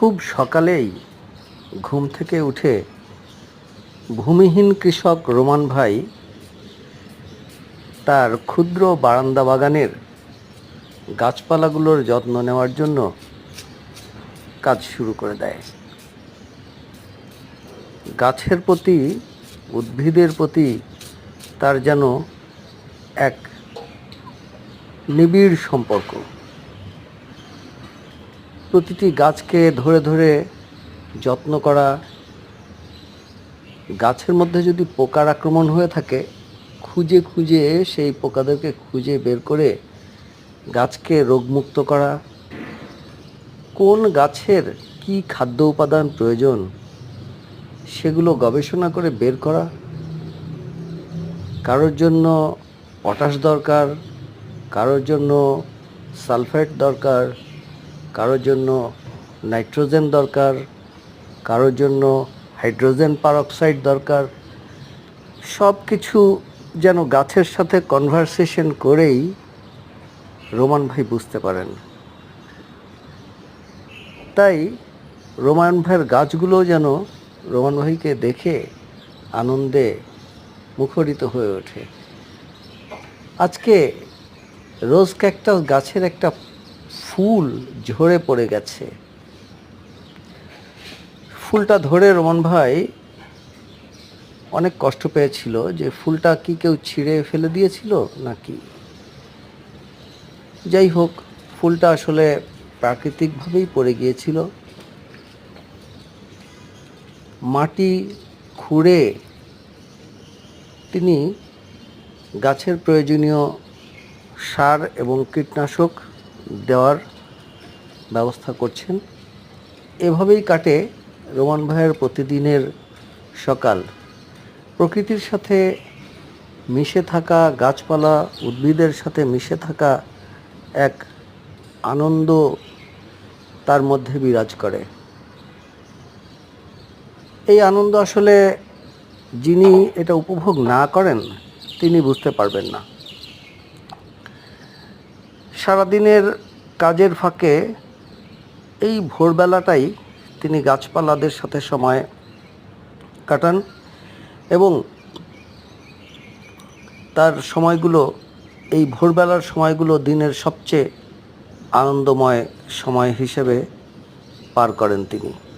খুব সকালেই ঘুম থেকে উঠে ভূমিহীন কৃষক রোমান ভাই তার ক্ষুদ্র বারান্দা বাগানের গাছপালাগুলোর যত্ন নেওয়ার জন্য কাজ শুরু করে দেয়। গাছের প্রতি, উদ্ভিদের প্রতি তার যেন এক নিবিড় সম্পর্ক। প্রতিটি গাছকে ধরে ধরে যত্ন করা, গাছের মধ্যে যদি পোকার আক্রমণ হয়ে থাকে খুঁজে খুঁজে সেই পোকাদেরকে খুঁজে বের করে গাছকে রোগমুক্ত করা, কোন গাছের কি খাদ্য উপাদান প্রয়োজন সেগুলো গবেষণা করে বের করা। কারোর জন্য পটাশ দরকার, কারোর জন্য সালফেট দরকার, কারোর জন্য নাইট্রোজেন দরকার, কারোর জন্য হাইড্রোজেন পারঅক্সাইড দরকার। সব কিছু যেন গাছের সাথে কনভারসেশন করেই রোমান ভাই বুঝতে পারেন। তাই রোমান ভাইয়ের গাছগুলো যেন রোমান ভাইকে দেখে আনন্দে মুখরিত হয়ে ওঠে। আজকে রোজ ক্যাকটাস গাছের একটা ফুল ঝরে পড়ে গেছে। ফুলটা ধরে রোমান ভাই অনেক কষ্ট পেয়েছিল যে ফুলটা কি কেউ ছিঁড়ে ফেলে দিয়েছিল নাকি। যাই হোক, ফুলটা আসলে প্রাকৃতিকভাবেই পড়ে গিয়েছিল। মাটি খুঁড়ে তিনি গাছের প্রয়োজনীয় সার এবং কীটনাশক দেওয়ার ব্যবস্থা করছেন। এভাবেই কাটে রোমান ভাইয়ের প্রতিদিনের সকাল। প্রকৃতির সাথে মিশে থাকা, গাছপালা উদ্ভিদের সাথে মিশে থাকা এক আনন্দ তার মধ্যে বিরাজ করে। এই আনন্দ আসলে যিনি এটা উপভোগ না করেন তিনি বুঝতে পারবেন না। সারাদিনের কাজের ফাঁকে এই ভোরবেলাটাই তিনি গাছপালাদের সাথে সময় কাটান এবং তার সময়গুলো, এই ভোরবেলার সময়গুলো দিনের সবচেয়ে আনন্দময় সময় হিসেবে পার করেন তিনি।